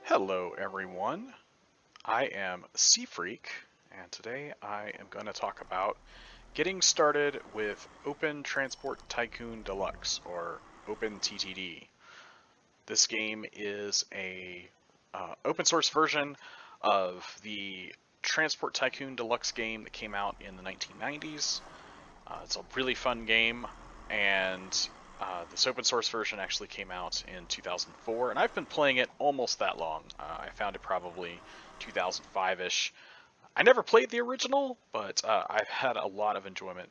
Hello everyone, I am Sea Freak, and today I am going to talk about getting started with Open Transport Tycoon Deluxe, or OpenTTD. This game is a open source version of the Transport Tycoon Deluxe game that came out in the 1990s. It's a really fun game, and this open source version actually came out in 2004, and I've been playing it almost that long. I found it probably 2005-ish. I never played the original, but I've had a lot of enjoyment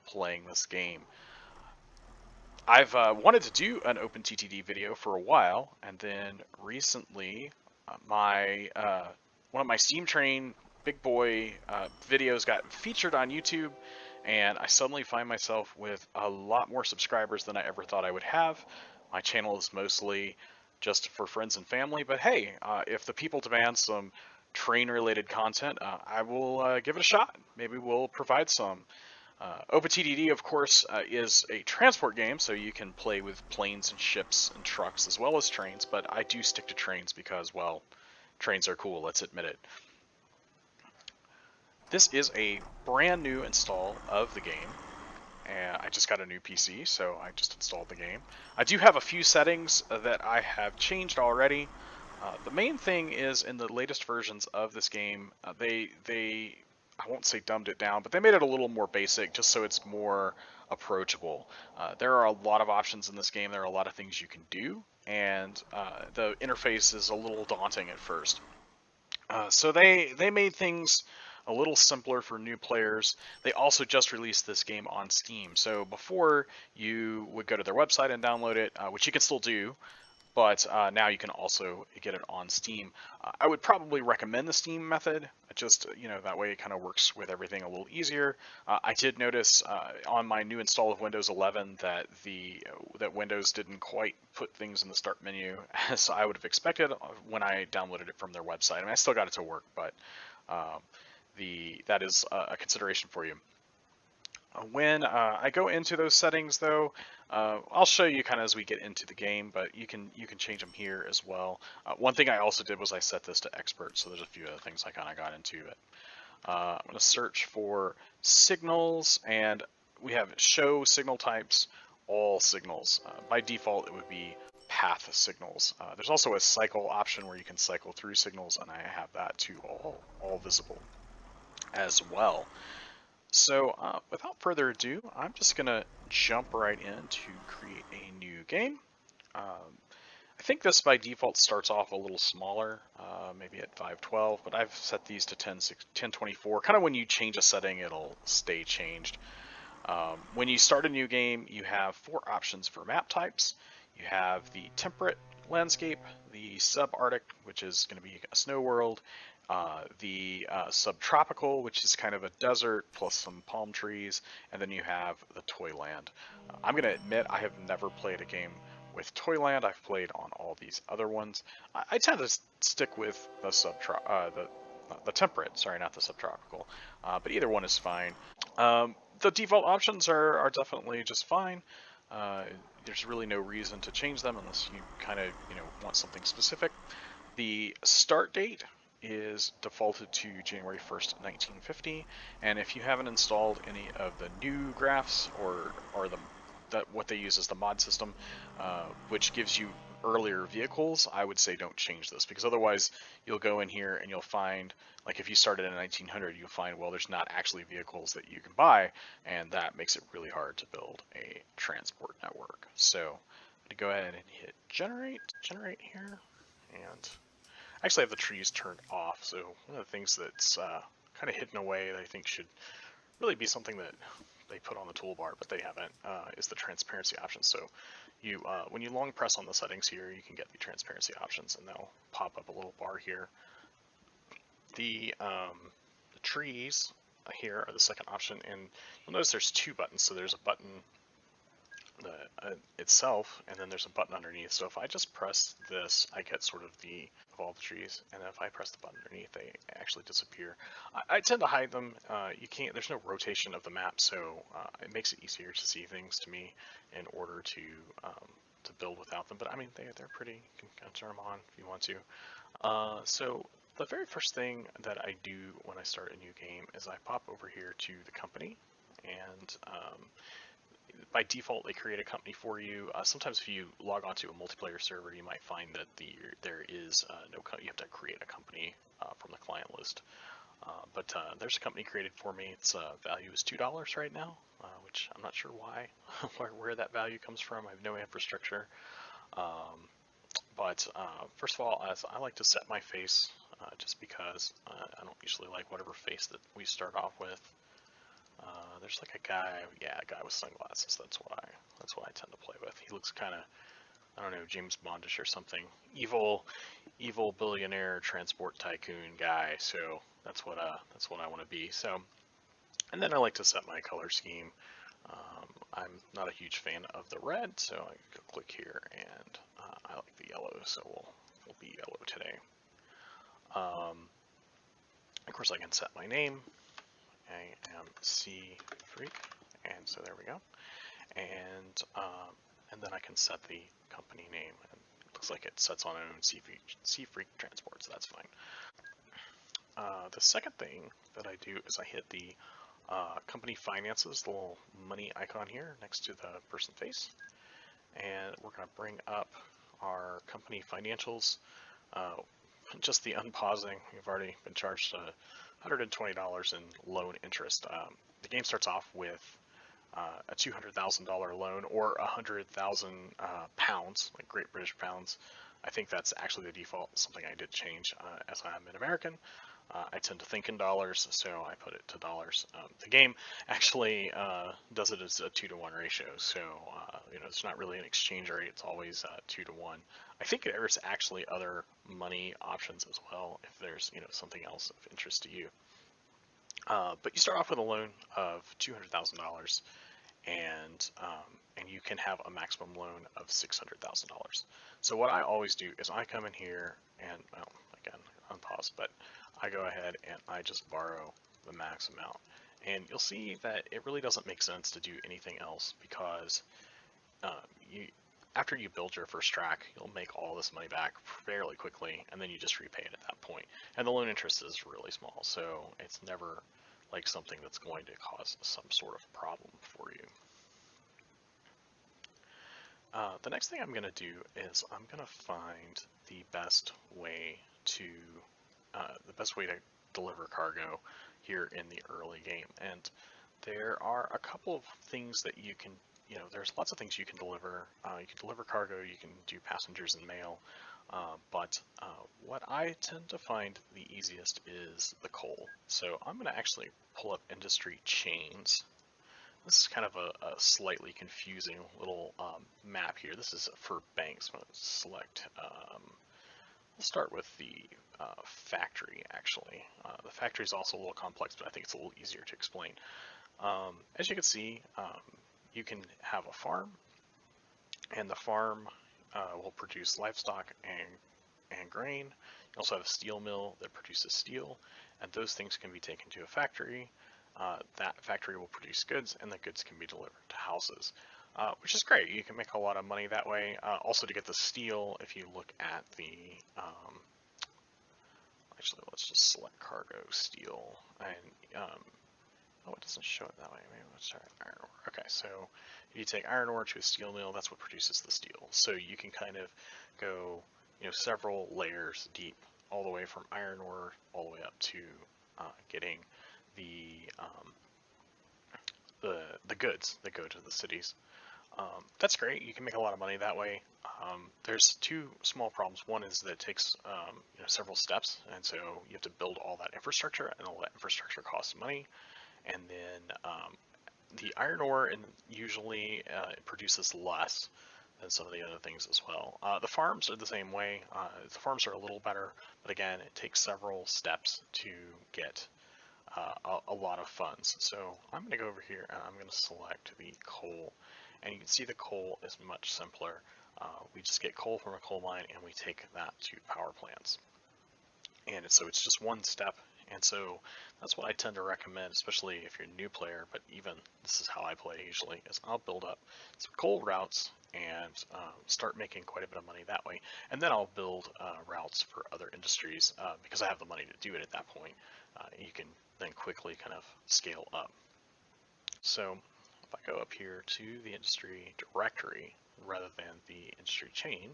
playing this game. I've wanted to do an OpenTTD video for a while, and then recently, my one of my Steam Train big boy videos got featured on YouTube, and I suddenly find myself with a lot more subscribers than I ever thought I would have. My channel is mostly just for friends and family, but hey, if the people demand some train-related content, I will give it a shot. Maybe we'll provide some. OpenTTD, of course, is a transport game, so you can play with planes and ships and trucks as well as trains, but I do stick to trains because, well, trains are cool, let's admit it. This is a brand new install of the game, and I just got a new PC, so I just installed the game. I do have a few settings that I have changed already. The main thing is in the latest versions of this game, they I won't say dumbed it down, but they made it a little more basic just so it's more approachable. There are a lot of options in this game. There are a lot of things you can do, and the interface is a little daunting at first. So they made things a little simpler for new players. They also just released this game on Steam. So before you would go to their website and download it, which you can still do, but now you can also get it on Steam. I would probably recommend the Steam method, just that way it kind of works with everything a little easier. I did notice on my new install of Windows 11 that that Windows didn't quite put things in the start menu as I would have expected when I downloaded it from their website. I mean, I still got it to work, but that is a consideration for you. When I go into those settings, though, I'll show you kind of as we get into the game, but you can change them here as well. One thing I also did was I set this to expert, so there's a few other things I kind of got into it. I'm going to search for signals, and we have show signal types, all signals. By default, it would be path signals. There's also a cycle option where you can cycle through signals, and I have that to all visible as well. So without further ado, I'm just going to jump right in to create a new game. I think this by default starts off a little smaller, maybe at 512, but I've set these to 1024. Kind of when you change a setting, it'll stay changed. When you start a new game, you have 4 options for map types. You have the temperate landscape, the subarctic, which is going to be a snow world, the subtropical, which is kind of a desert plus some palm trees, and then you have the Toyland. I'm going to admit I have never played a game with Toyland. I've played on all these other ones. I tend to stick with the temperate, sorry, not the subtropical, but either one is fine. The default options are definitely just fine. There's really no reason to change them unless you kind of want something specific. The start date is defaulted to January 1st, 1950, and if you haven't installed any of the new graphs or what they use is the mod system, which gives you earlier vehicles, I would say don't change this, because otherwise you'll go in here and you'll find, like if you started in 1900, you'll find, well, there's not actually vehicles that you can buy, and that makes it really hard to build a transport network. So I'm going to go ahead and hit generate here, and I actually have the trees turned off, so one of the things that's kind of hidden away that I think should really be something that they put on the toolbar, but they haven't, is the transparency options. So you, when you long press on the settings here, you can get the transparency options, and they'll pop up a little bar here. The trees here are the second option, and you'll notice there's 2 buttons. So there's a button itself, and then there's a button underneath. So if I just press this, I get sort of of all the trees, and if I press the button underneath, they actually disappear. I tend to hide them. You can't. There's no rotation of the map, so it makes it easier to see things to me in order to to build without them, but I mean they're pretty. You can kind of turn them on if you want to. So the very first thing that I do when I start a new game is I pop over here to the company, and by default they create a company for you. Sometimes if you log onto a multiplayer server, you might find that there is you have to create a company from the client list. But there's a company created for me. Its value is $2 right now, which I'm not sure why, where that value comes from. I have no infrastructure. But first of all, as I like to set my face, just because I don't usually like whatever face that we start off with. There's like a guy with sunglasses. That's what I tend to play with. He looks kind of, I don't know, James Bondish or something. Evil billionaire transport tycoon guy. So that's what I want to be. So, and then I like to set my color scheme. I'm not a huge fan of the red, so I can click here, and I like the yellow, so we'll be yellow today. Of course, I can set my name. I am C Freak, and so there we go. And then I can set the company name, and it looks like it sets on its own C Freak Transport, so that's fine. The second thing that I do is I hit the company finances, the little money icon here next to the person face, and we're going to bring up our company financials. Just the unpausing, we've already been charged $120 in loan interest. The game starts off with a $200,000 loan, or 100,000 pounds, like Great British pounds. I think that's actually the default, something I did change as I'm an American. I tend to think in dollars, so I put it to dollars. The game actually does it as a 2-to-1 ratio, so it's not really an exchange rate. It's always 2-to-1. I think there's actually other money options as well if there's something else of interest to you. But you start off with a loan of $200,000, and you can have a maximum loan of $600,000. So what I always do is I come in here and, well, again, unpause, but I go ahead and I just borrow the max amount. And you'll see that it really doesn't make sense to do anything else, because after you build your first track, you'll make all this money back fairly quickly, and then you just repay it at that point. And the loan interest is really small, so it's never like something that's going to cause some sort of problem for you. The next thing I'm going to do is I'm going to find the best way to deliver cargo here in the early game. And there are a couple of things that you can, there's lots of things you can deliver. You can deliver cargo, you can do passengers and mail, but what I tend to find the easiest is the coal. So I'm going to actually pull up industry chains. This is kind of a slightly confusing little map here. This is for banks. I'm going to select, we'll start with the factory, actually. The factory is also a little complex, but I think it's a little easier to explain. As you can see, you can have a farm, and the farm will produce livestock and grain. You also have a steel mill that produces steel, and those things can be taken to a factory. That factory will produce goods, and the goods can be delivered to houses, which is great. You can make a lot of money that way. Also, to get the steel, if you look at the, actually, let's just select cargo steel, and oh, it doesn't show it that way. Maybe let's try iron ore. Okay, so if you take iron ore to a steel mill, that's what produces the steel. So you can kind of go, several layers deep, all the way from iron ore all the way up to getting the goods that go to the cities. That's great. You can make a lot of money that way. There's two small problems. One is that it takes several steps, and so you have to build all that infrastructure, and all that infrastructure costs money. And then the iron ore usually produces less than some of the other things as well. The farms are the same way. The farms are a little better, but again, it takes several steps to get a lot of funds. So I'm going to go over here and I'm going to select the coal, and you can see the coal is much simpler. We just get coal from a coal mine and we take that to power plants. And so it's just one step And so that's what I tend to recommend, especially if you're a new player, but even this is how I play usually, is I'll build up some coal routes and start making quite a bit of money that way. And then I'll build routes for other industries because I have the money to do it at that point. You can then quickly kind of scale up. So if I go up here to the industry directory rather than the industry chain,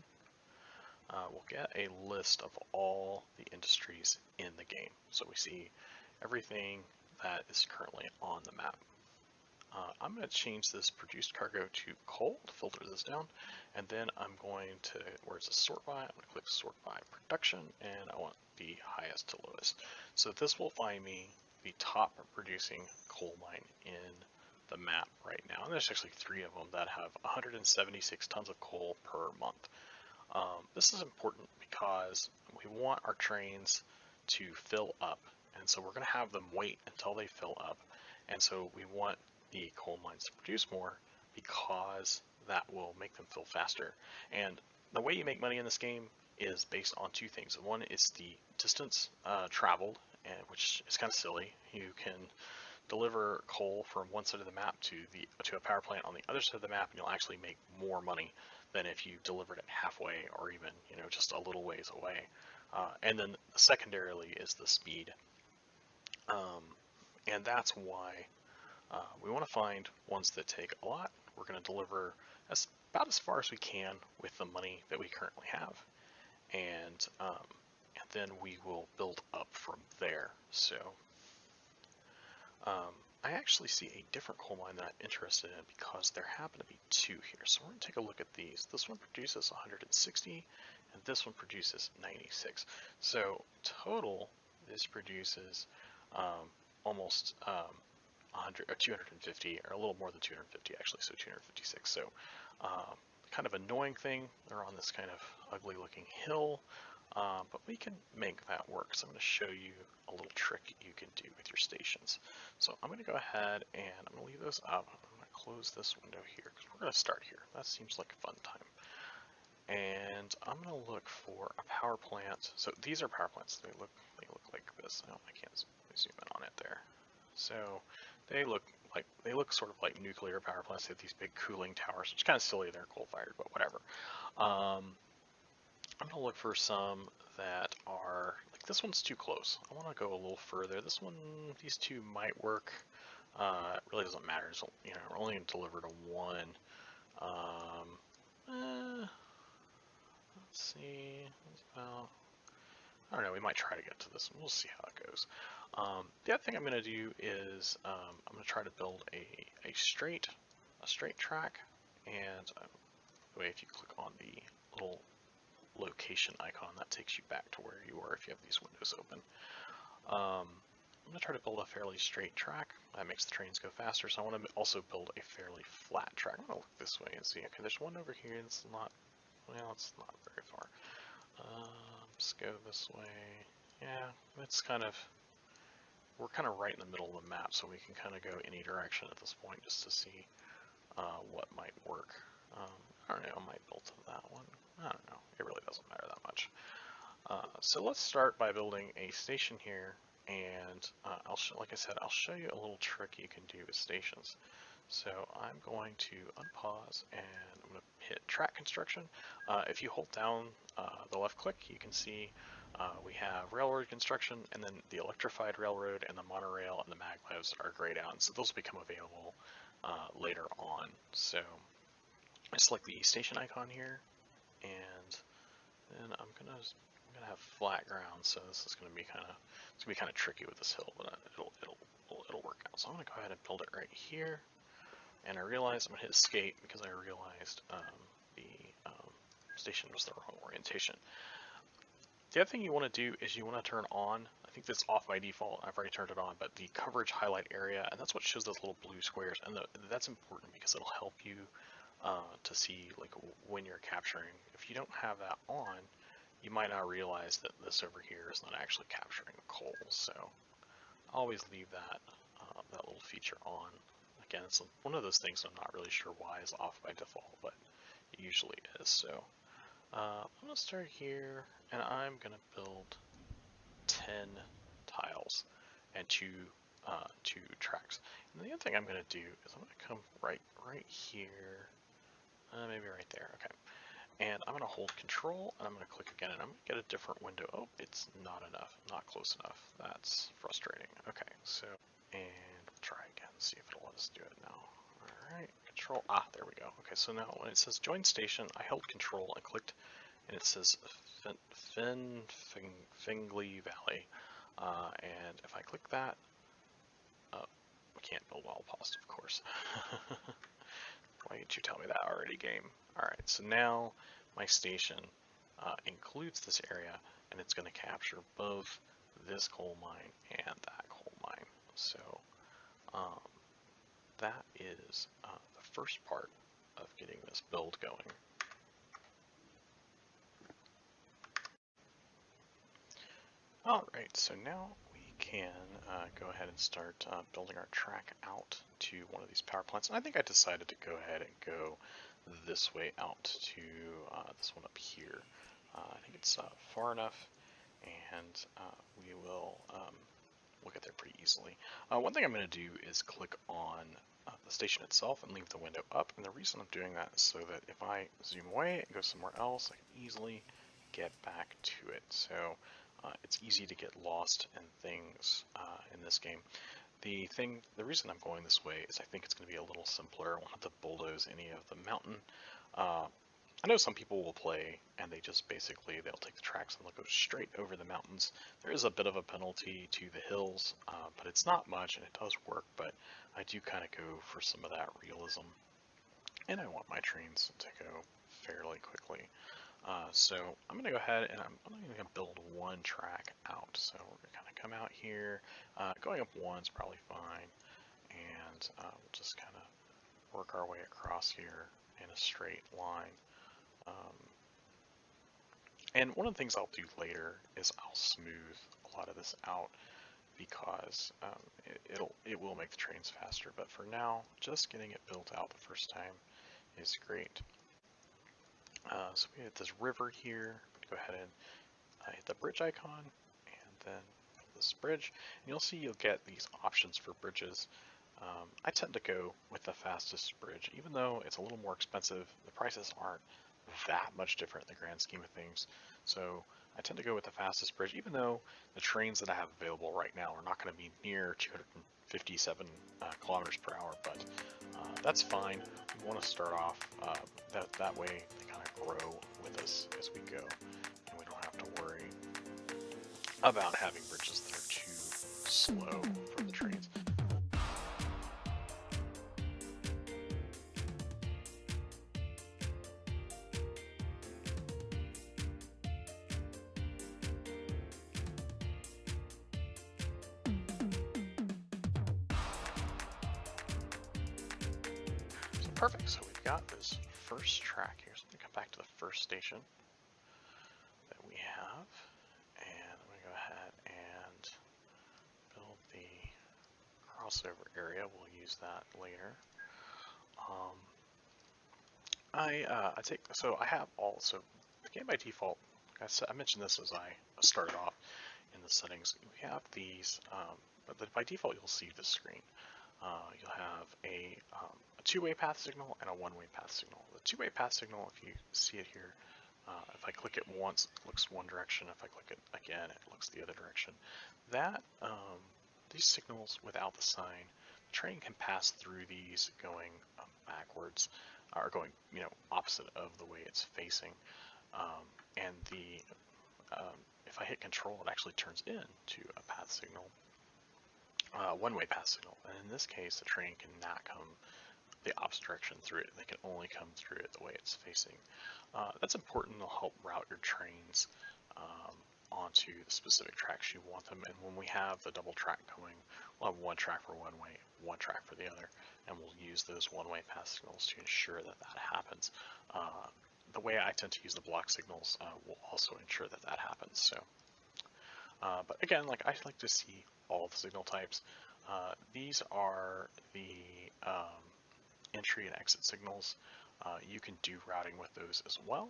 we'll get a list of all the industries in the game. So we see everything that is currently on the map. I'm going to change this produced cargo to coal to filter this down, and then I'm going to, where's the sort by? I'm going to click sort by production, and I want the highest to lowest. So this will find me the top producing coal mine in the map right now. And there's actually 3 of them that have 176 tons of coal per month. This is important because we want our trains to fill up, and so we're going to have them wait until they fill up, and so we want the coal mines to produce more because that will make them fill faster. And the way you make money in this game is based on 2 things. One is the distance traveled, which is kind of silly. You can deliver coal from one side of the map to a power plant on the other side of the map, and you'll actually make more money than if you delivered it halfway or even just a little ways away. And then secondarily is the speed, and that's why we want to find ones that take a lot. We're going to deliver about as far as we can with the money that we currently have, and then we will build up from there. So I actually see a different coal mine that I'm interested in because there happen to be 2 here. So we're going to take a look at these. This one produces 160, and this one produces 96. So total, this produces almost 100 or 250, or a little more than 250 actually. So 256. So kind of annoying thing. They're on this kind of ugly looking hill. But we can make that work. So I'm going to show you a little trick you can do with your stations. So I'm going to go ahead and I'm going to leave those up. I'm going to close this window here because we're going to start here. That seems like a fun time. And I'm going to look for a power plant. So these are power plants. They look like this. Oh, I can't zoom in on it there. So they look sort of like nuclear power plants. They have these big cooling towers. It's kind of silly they're coal fired, but whatever. I'm going to look for some that are, like this one's too close. I want to go a little further. This one, these 2 might work. It really doesn't matter. So, we're only going to deliver to 1. Let's see. About, I don't know. We might try to get to this one. We'll see how it goes. The other thing I'm going to do is I'm going to try to build a straight track. And the way, if you click on the little location icon, that takes you back to where you were if you have these windows open. I'm going to try to build a fairly straight track. That makes the trains go faster, so I want to also build a fairly flat track. I'm going to look this way and see. Okay, there's one over here. It's not, well, it's not very far. Let's go this way. Yeah, it's kind of, we're kind of right in the middle of the map, so we can kind of go any direction at this point just to see what might work. I don't know, I might build to that one. I don't know, it really doesn't matter that much. So let's start by building a station here, and like I said, I'll show you a little trick you can do with stations. So I'm going to unpause and I'm going to hit track construction. If you hold down the left click, you can see we have railroad construction, and then the electrified railroad and the monorail and the maglevs are grayed out, and so those will become available later on. So I select the station icon here, and then I'm gonna have flat ground, so this is gonna be kind of tricky with this hill, but it'll work out. So I'm gonna go ahead and build it right here, and I realized I'm gonna hit escape because I realized the station was the wrong orientation. The other thing you want to do is you want to turn on, I think that's off by default, I've already turned it on, but the coverage highlight area, and that's what shows those little blue squares, and that's important because it'll help you to see like when you're capturing. If you don't have that on, you might not realize that this over here is not actually capturing coal. So always leave that that little feature on. Again, it's one of those things I'm not really sure why is off by default, but it usually is. So I'm gonna start here, and I'm gonna build 10 tiles and two tracks. And the other thing I'm going to do is I'm going to come right here, maybe right there. Okay. And I'm going to hold control and I'm going to click again and I'm going to get a different window. Oh, it's not enough, not close enough. That's frustrating. Okay, so, and we'll try again, see if it'll let us do it now. All right, control, there we go. Okay, so now when it says join station, I held control and clicked and it says Fingley Valley. And if I click that, we can't build wall post, of course. Why didn't you tell me that already, game? Alright, so now my station includes this area, and it's going to capture both this coal mine and that coal mine. So that is the first part of getting this build going. Alright, so now we can go ahead and start building our track out to one of these power plants. And I think I decided to go ahead and go this way out to this one up here. I think it's far enough, and we will we'll get there pretty easily. One thing I'm going to do is click on the station itself and leave the window up, and the reason I'm doing that is so that if I zoom away and go somewhere else, I can easily get back to it. So it's easy to get lost in things in this game. The reason I'm going this way is I think it's going to be a little simpler. I won't have to bulldoze any of the mountain. I know some people will play and they just basically, they'll take the tracks and they'll go straight over the mountains. There is a bit of a penalty to the hills, but it's not much and it does work, but I do kind of go for some of that realism. And I want my trains to go fairly quickly. So I'm going to go ahead and I'm only going to build one track out. So we're going to kind of come out here. Going up one's probably fine. And we'll just kind of work our way across here in a straight line. And one of the things I'll do later is I'll smooth a lot of this out because it will make the trains faster. But for now, just getting it built out the first time is great. So we have this river here. Go ahead and hit the bridge icon and then this bridge. And you'll see you'll get these options for bridges. I tend to go with the fastest bridge. Even though it's a little more expensive, the prices aren't that much different in the grand scheme of things. So I tend to go with the fastest bridge, even though the trains that I have available right now are not going to be near 257 kilometers per hour, but that's fine. We want to start off that way they kind of grow with us as we go, and we don't have to worry about having bridges that are too slow for the trains. Perfect, so we've got this first track here. So I'm going to come back to the first station that we have, and I'm going to go ahead and build the crossover area. We'll use that later. I have also, the game by default, I mentioned this as I started off in the settings, we have these, but by default you'll see this screen. You'll have a two-way path signal and a one-way path signal. The two-way path signal, if you see it here, if I click it once, it looks one direction. If I click it again, it looks the other direction. These signals without the sign, the train can pass through these going backwards, or going, opposite of the way it's facing. And if I hit control, it actually turns into a path signal. One-way path signal, and in this case the train cannot come the opposite direction through it. They can only come through it the way it's facing. That's important to help route your trains onto the specific tracks you want them, and when we have the double track going, we'll have one track for one way, one track for the other, and we'll use those one-way path signals to ensure that that happens. The way I tend to use the block signals will also ensure that that happens. So, but again, I like to see all the signal types. These are the entry and exit signals. You can do routing with those as well.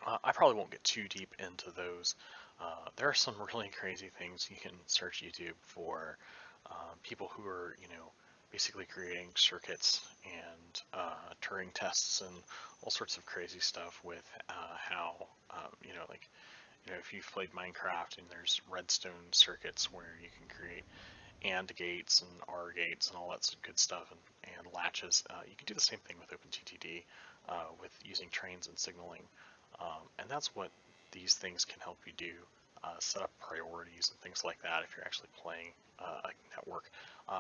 I probably won't get too deep into those. There are some really crazy things you can search YouTube for. People who are, basically creating circuits and Turing tests and all sorts of crazy stuff with how, like, if you've played Minecraft and there's redstone circuits where you can create AND gates and OR gates and all that good stuff and latches. You can do the same thing with OpenTTD with using trains and signaling. And that's what these things can help you do. Set up priorities and things like that if you're actually playing a network.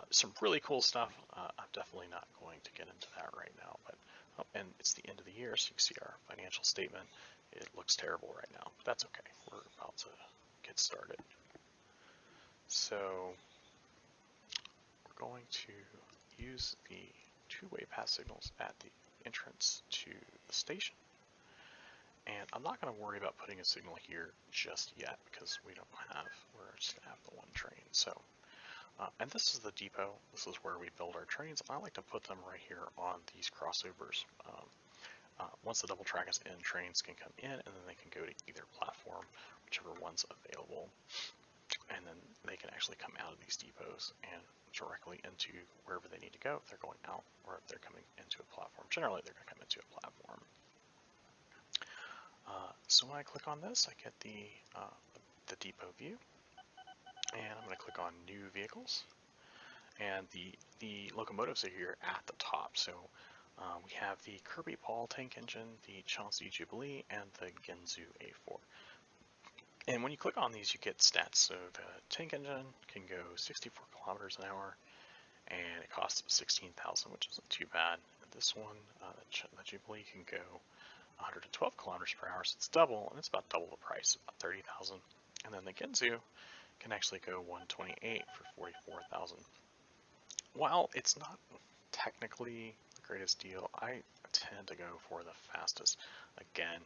Some really cool stuff. I'm definitely not going to get into that right now, but and it's the end of the year, so you can see our financial statement. It looks terrible right now, but that's okay. We're about to get started. So we're going to use the two-way pass signals at the entrance to the station. And I'm not going to worry about putting a signal here just yet because we're just going to have the one train. So, and this is the depot. This is where we build our trains. I like to put them right here on these crossovers. Once the double track is in, trains can come in and then they can go to either platform, whichever one's available. And then they can actually come out of these depots and directly into wherever they need to go if they're going out or if they're coming into a platform. Generally, they're going to come into a platform. So when I click on this, I get the depot view, and I'm going to click on New Vehicles, and the locomotives are here at the top. So we have the Kirby Paul tank engine, the Chauncey Jubilee, and the Ginzu A4. And when you click on these, you get stats. So the tank engine can go 64 kilometers an hour, and it costs 16,000, which isn't too bad. And this one, the Jubilee, can go 112 kilometers per hour, so it's double, and it's about double the price, about 30,000. And then the Ginzu can actually go 128 for 44,000. While it's not technically the greatest deal, I tend to go for the fastest. Again,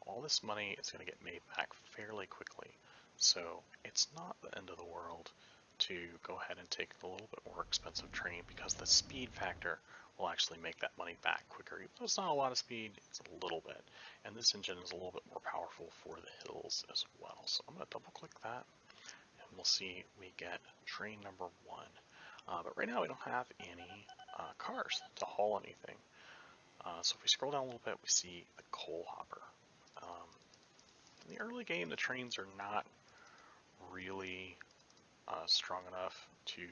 all this money is going to get made back fairly quickly, so it's not the end of the world to go ahead and take the little bit more expensive train because the speed factor will actually make that money back quicker. Even though it's not a lot of speed, it's a little bit. And this engine is a little bit more powerful for the hills as well. So I'm going to double click that and we'll see we get train number 1. But right now we don't have any cars to haul anything. So if we scroll down a little bit, we see the coal hopper. In the early game, the trains are not really strong enough to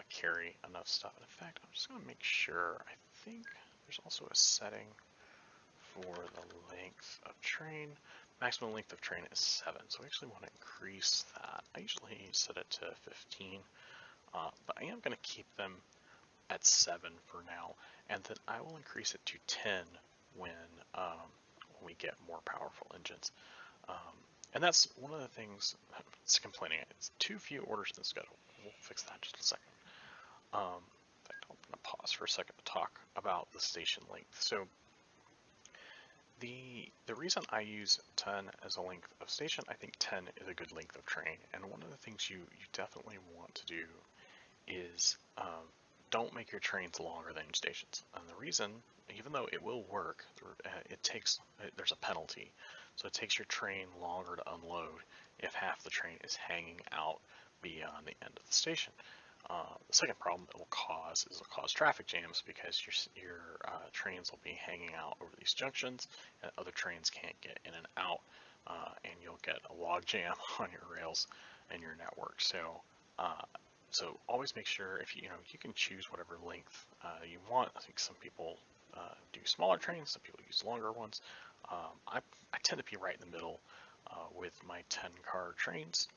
carry enough stuff. In fact, I'm just going to make sure. I think there's also a setting for the length of train. Maximum length of train is 7, so I actually want to increase that. I usually set it to 15, but I am going to keep them at 7 for now, and then I will increase it to 10 when we get more powerful engines. And that's one of the things it's complaining. It's too few orders in the schedule. We'll fix that in just a second. In fact, I'm going to pause for a second to talk about the station length. So the reason I use 10 as a length of station, I think 10 is a good length of train. And one of the things you definitely want to do is don't make your trains longer than your stations. And the reason, even though it will work, there's a penalty. So it takes your train longer to unload if half the train is hanging out beyond the end of the station. The second problem it will cause traffic jams because your trains will be hanging out over these junctions and other trains can't get in and out, and you'll get a log jam on your rails and your network. So always make sure you can choose whatever length you want. I think some people do smaller trains, some people use longer ones. I tend to be right in the middle with my 10-car trains.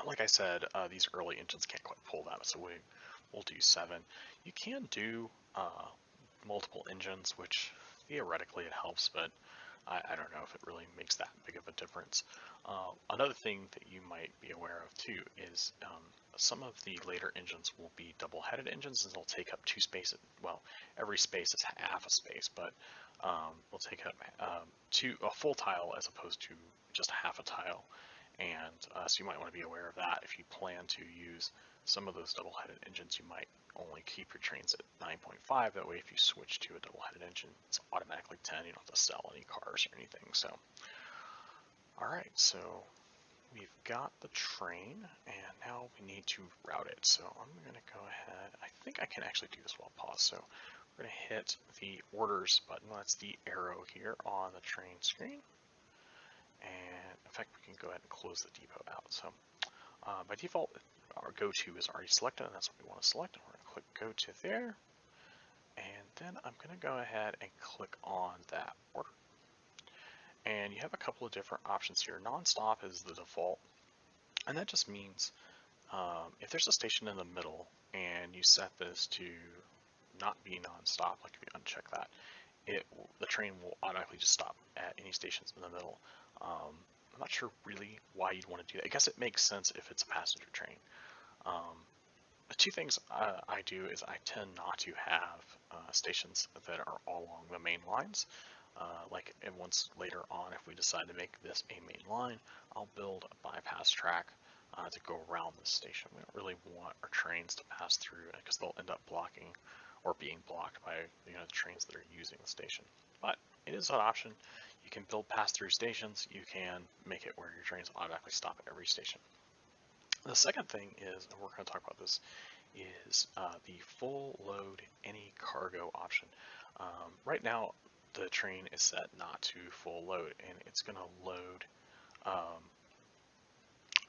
Like I said, these early engines can't quite pull that, so we'll do 7. You can do multiple engines, which theoretically it helps, but I don't know if it really makes that big of a difference. Another thing that you might be aware of too is some of the later engines will be double-headed engines, and they'll take up 2 spaces. Well, every space is half a space, but we'll take up a full tile as opposed to just half a tile. and so you might want to be aware of that. If you plan to use some of those double-headed engines, you might only keep your trains at 9.5. That way, if you switch to a double-headed engine, it's automatically 10. You don't have to sell any cars or anything. So, all right, so we've got the train, and now we need to route it. So I'm going to go ahead. I think I can actually do this while pause. So we're going to hit the orders button. That's the arrow here on the train screen. And in fact, we can go ahead and close the depot out. So by default, our go-to is already selected, and that's what we want to select. We're going to click go to there, and then I'm going to go ahead and click on that order. And you have a couple of different options here. Non-stop is the default, and that just means if there's a station in the middle and you set this to not be non-stop, like if you uncheck that, the train will automatically just stop at any stations in the middle. I'm not sure really why you'd want to do that. I guess it makes sense if it's a passenger train. The two things I do is I tend not to have stations that are all along the main lines. And once later on, if we decide to make this a main line, I'll build a bypass track to go around this station. We don't really want our trains to pass through because they'll end up blocking or being blocked by the trains that are using the station. But it is an option. You can build pass-through stations. You can make it where your trains automatically stop at every station. The second thing is, and we're going to talk about this, is the full load any cargo option. Right now, the train is set not to full load, and it's going to load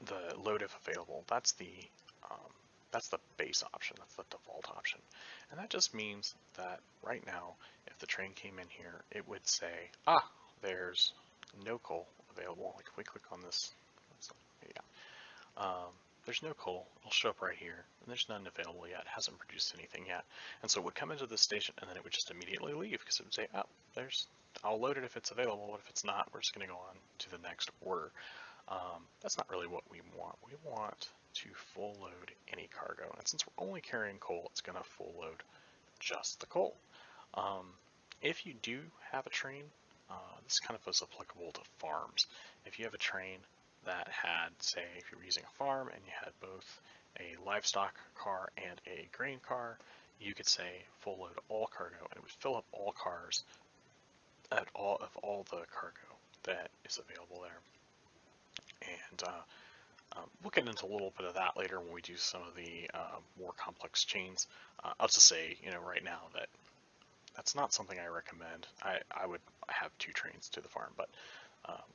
the load if available. That's the base option. That's the default option, and that just means that right now, if the train came in here, it would say, there's no coal available. Like if we click on this, there's no coal. It'll show up right here, and there's none available yet. It hasn't produced anything yet, and so it would come into this station, and then it would just immediately leave because it would say, I'll load it if it's available, but if it's not, we're just going to go on to the next order. That's not really what we want. We want to full load any cargo, and since we're only carrying coal, it's going to full load just the coal. If you do have a train, this kind of is applicable to farms. If you have a train that had, say, if you were using a farm and you had both a livestock car and a grain car, you could say full load all cargo, and it would fill up all cars at all the cargo that is available there. And we'll get into a little bit of that later when we do some of the more complex chains. I'll just say, right now that that's not something I recommend. I would have 2 trains to the farm, but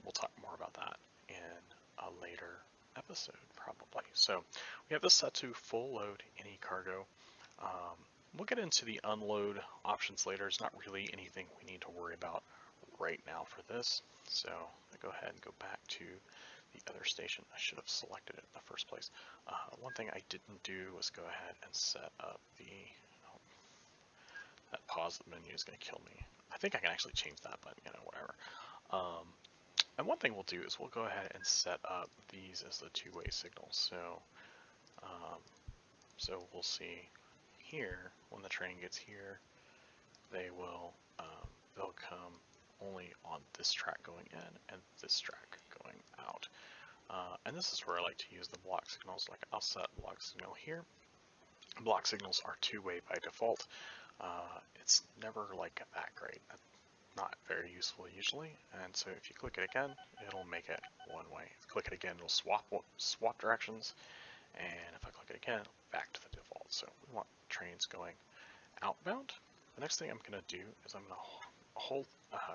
we'll talk more about that in a later episode probably. So we have this set to full load any cargo. We'll get into the unload options later. It's not really anything we need to worry about right now for this. So I go ahead and go back to the other station. I should have selected it in the first place. One thing I didn't do was go ahead and set up that pause menu is going to kill me. I think I can actually change that, but whatever. And one thing we'll do is we'll go ahead and set up these as the 2-way signals. So we'll see here when the train gets here, they'll come only on this track going in and this track going out. And this is where I like to use the block signals. Like I'll set block signal here. Block signals are 2-way by default. It's never like that great. Not very useful usually. And so if you click it again, it'll make it 1-way. If you click it again, it'll swap directions. And if I click it again, back to the default. So we want trains going outbound. The next thing I'm going to do is I'm going to hold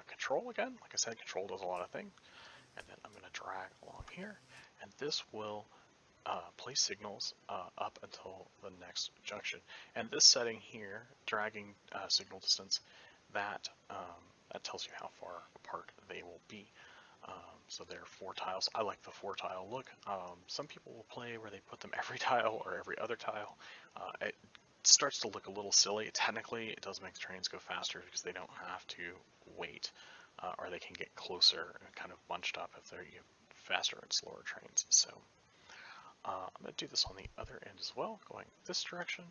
control again. Like I said, control does a lot of things. And then I'm going to drag along here. And this will place signals up until the next junction. And this setting here, dragging signal distance, that tells you how far apart they will be. So they're 4 tiles. I like the 4-tile look. Some people will play where they put them every tile or every other tile. It starts to look a little silly. Technically, it does make the trains go faster because they don't have to wait, or they can get closer and kind of bunched up if they're faster and slower trains. So I'm going to do this on the other end as well, going this direction.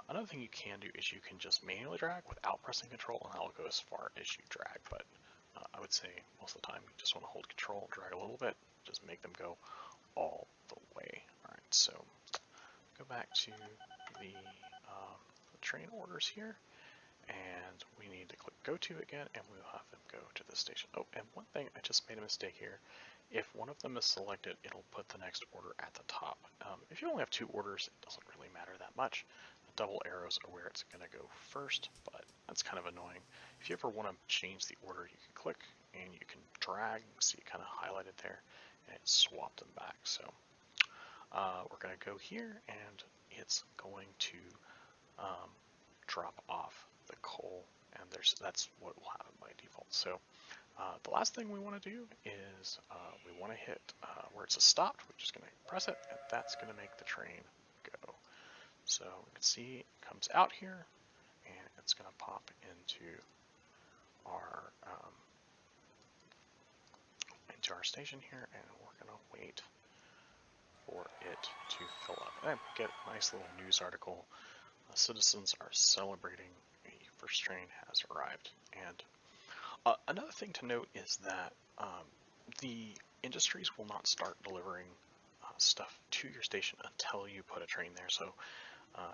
Another thing you can do is you can just manually drag without pressing control, and that'll go as far as you drag. But I would say most of the time you just want to hold control, drag a little bit, just make them go all the way. Alright, so go back to the train orders here, and we need to click go to again, and we'll have them go to the station. Oh, and one thing, I just made a mistake here. If one of them is selected, it'll put the next order at the top. If you only have 2 orders, it doesn't really matter that much. The double arrows are where it's going to go first, but that's kind of annoying. If you ever want to change the order, you can click and you can drag. See it kind of highlighted there, and it swapped them back. So we're going to go here, and it's going to drop off the coal, and that's what will happen by default. So the last thing we want to do is we want to hit where it says stopped. We're just going to press it, and that's going to make the train go. So you can see it comes out here, and it's going to pop into our station here, and we're going to wait for it to fill up. And get a nice little news article. Citizens are celebrating a first train has arrived. And another thing to note is that the industries will not start delivering stuff to your station until you put a train there. So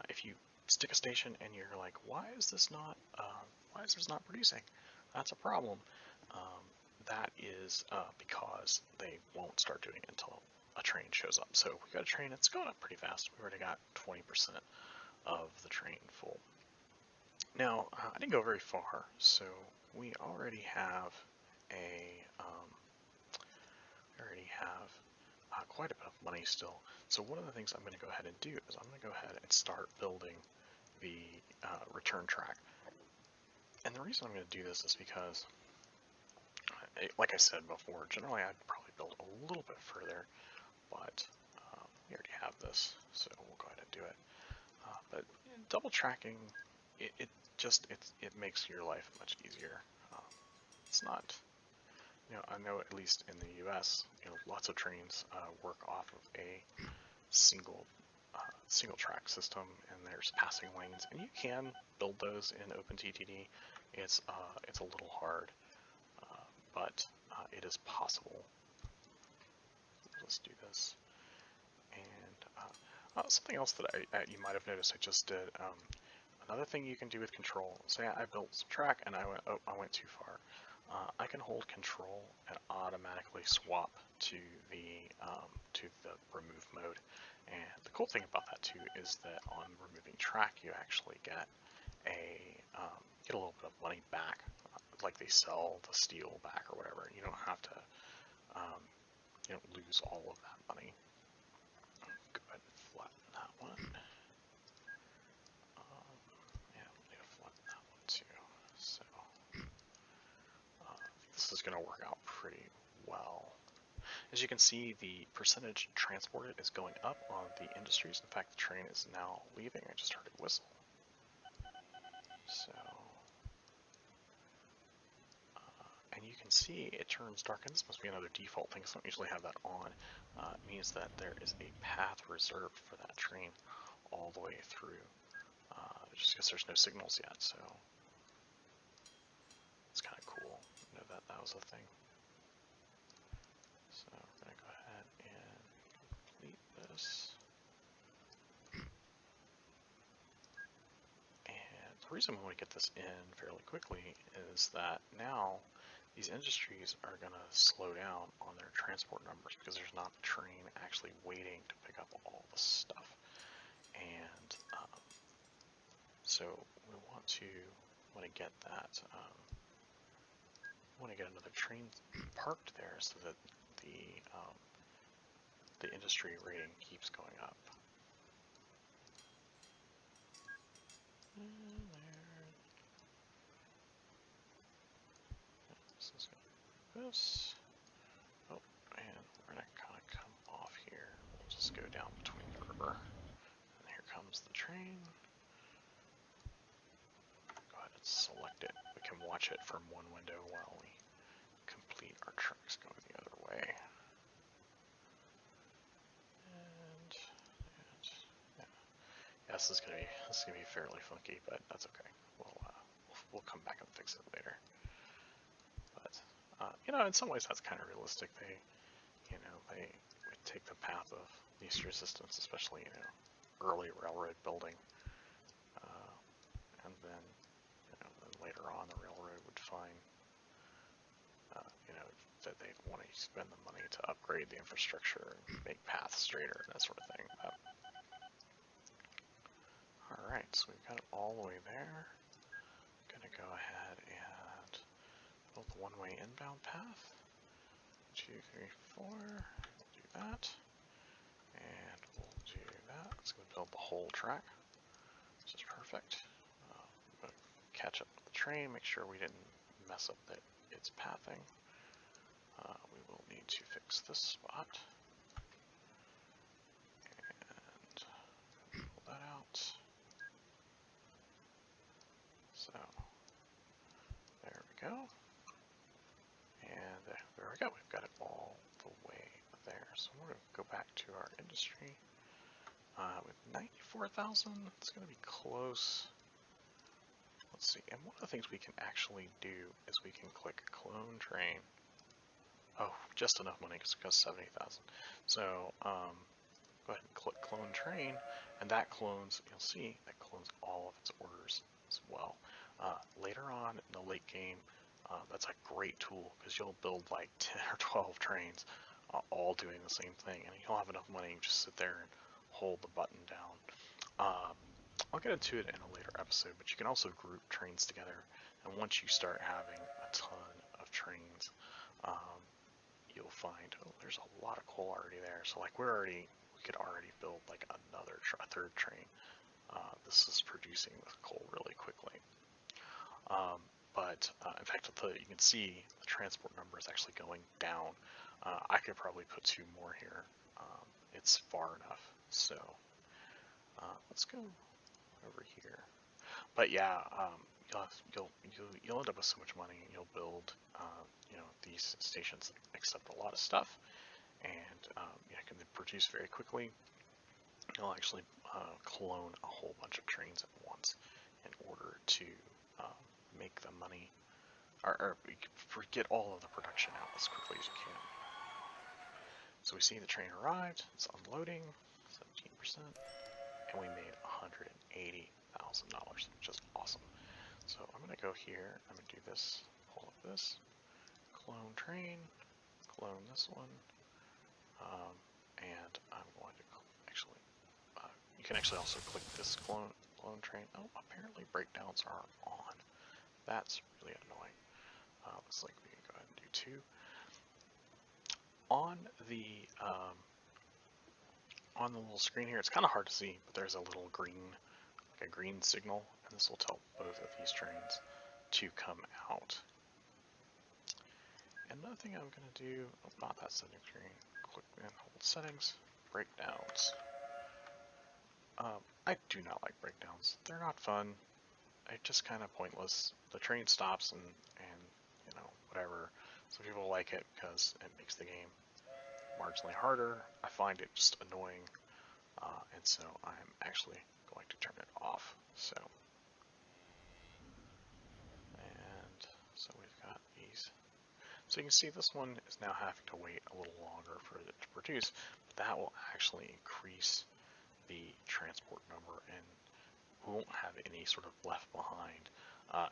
if you stick a station and you're like, why is this not producing? That's a problem. That is because they won't start doing it until a train shows up. So we got a train that's going up pretty fast. We already got 20% of the train full. Now, I didn't go very far, so we already have quite a bit of money still. So one of the things I'm going to go ahead and do is I'm going to go ahead and start building the return track. And the reason I'm going to do this is because, like I said before, generally I'd probably build a little bit further, but we already have this, so we'll go ahead and do it. But double tracking, it makes your life much easier. It's not, I know at least in the U.S., lots of trains work off of a single track system, and there's passing lanes, and you can build those in OpenTTD. It's a little hard, but it is possible. Let's do this. And something else that you might have noticed I just did. Another thing you can do with control. Say I built some track and I went too far. I can hold control and automatically swap to the remove mode. And the cool thing about that too is that on removing track, you actually get a little bit of money back, like they sell the steel back or whatever. You don't have to lose all of that money. Go ahead and flatten that one. Yeah, we'll need to flatten that one too. So this is going to work out pretty well. As you can see, the percentage transported is going up on the industries. In fact, the train is now leaving. I just heard it whistle. So, and you can see it turns dark, and this must be another default thing, so I don't usually have that on. It means that there is a path reserved for that train all the way through, just because there's no signals yet, so it's kind of cool to know that that was a thing. So we're going to go ahead and complete this. And the reason we want to get this in fairly quickly is that now these industries are going to slow down on their transport numbers because there's not a train actually waiting to pick up all the stuff. And so we want to get that, want to get another train parked there so that the industry rating keeps going up. And there. This is going to be this. Oh, and we're going to kind of come off here. We'll just go down between the river. And here comes the train. Go ahead and select it. We can watch it from one window while we complete our tracks going the other way. And yeah, this is gonna be fairly funky, but that's okay. We'll come back and fix it later. But You know, in some ways that's kind of realistic. They would take the path of least resistance, especially, you know, early railroad building. And then, you know, then later on the railroad would find, you know, that they'd want to spend the money to upgrade the infrastructure and make paths straighter and that sort of thing. But, all right, so we've got it all the way there. I'm gonna go ahead and build the one-way inbound path. 2, 3, 4. We'll do that, and we'll do that. It's gonna build the whole track, which is perfect. I'm gonna catch up with the train, make sure we didn't mess up its pathing. We will need to fix this spot. And pull that out. So, there we go. And there we go. We've got it all the way there. So we're going to go back to our industry. With 94,000, it's going to be close. Let's see. And one of the things we can actually do is we can click clone train. Oh, just enough money because it costs 70,000. So go ahead and click clone train, and that clones, you'll see, that clones all of its orders as well. Later on in the late game, that's a great tool because you'll build like 10 or 12 trains all doing the same thing, and you'll have enough money, you just sit there and hold the button down. I'll get into it in a later episode, but you can also group trains together, and once you start having a ton of trains, you'll find, oh, there's a lot of coal already there. So like we could already build like a third train. This is producing the coal really quickly. But in fact, you can see the transport number is actually going down. I could probably put 2 more here. It's far enough. So let's go over here. But yeah, you'll end up with so much money. You'll build, you know, these stations that accept a lot of stuff, and you can produce very quickly. You'll actually clone a whole bunch of trains at once in order to make the money, or get all of the production out as quickly as you can. So we see the train arrived. It's unloading, 17%, and we made $180,000, which is awesome. So I'm going to go here, I'm going to do this, pull up this, clone train, clone this one, and I'm going to actually, you can actually also click this clone train. Oh, apparently breakdowns are on. That's really annoying. Looks like we can go ahead and do 2. On the little screen here, it's kind of hard to see, but there's a little green, like a green signal, and this will tell both of these trains to come out. And another thing I'm going to do, oh, not that setting screen, click and hold settings, breakdowns. I do not like breakdowns. They're not fun. They're just kind of pointless. The train stops and you know, whatever. Some people like it because it makes the game marginally harder. I find it just annoying, and so I'm actually going to turn it off. So, and so we've got these. So you can see this one is now having to wait a little longer for it to produce, but that will actually increase the transport number, and we won't have any sort of left behind.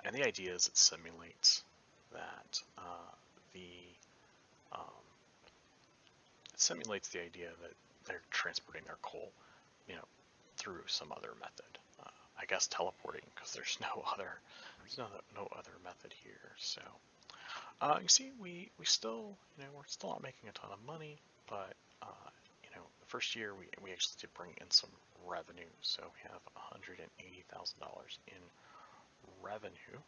And the idea is it simulates that the idea that they're transporting their coal, you know, through some other method. I guess teleporting, because there's no other method here. So you see, we still, you know, we're still not making a ton of money, but you know, the first year we actually did bring in some revenue. So we have $180,000 in revenue,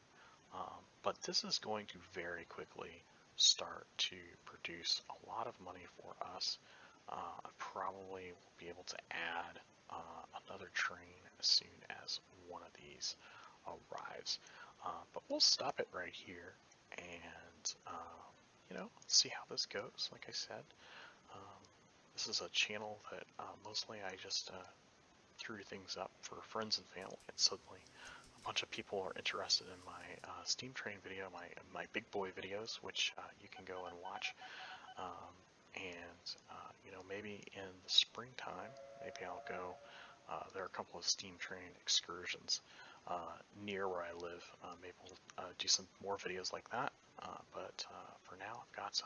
but this is going to very quickly start to produce a lot of money for us. I probably will be able to add another train as soon as one of these arrives, but we'll stop it right here, and you know, see how this goes. Like I said, this is a channel that mostly I just threw things up for friends and family, and suddenly a bunch of people are interested in my steam train video, my big boy videos, which you can go and watch. You know, maybe in the springtime, maybe I'll go. There are a couple of steam train excursions near where I live. Maybe we'll do some more videos like that. But for now, I've got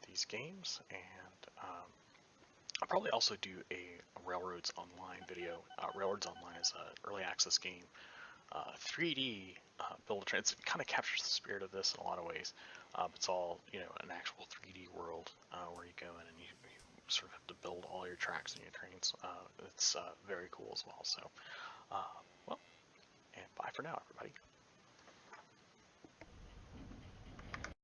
these games, and I'll probably also do a Railroads Online video. Railroads Online is an early access game, 3D build a train. It kind of captures the spirit of this in a lot of ways. It's all, you know, an actual 3D world where you go in and you sort of have to build all your tracks and your trains. It's very cool as well. So, well, and bye for now, everybody.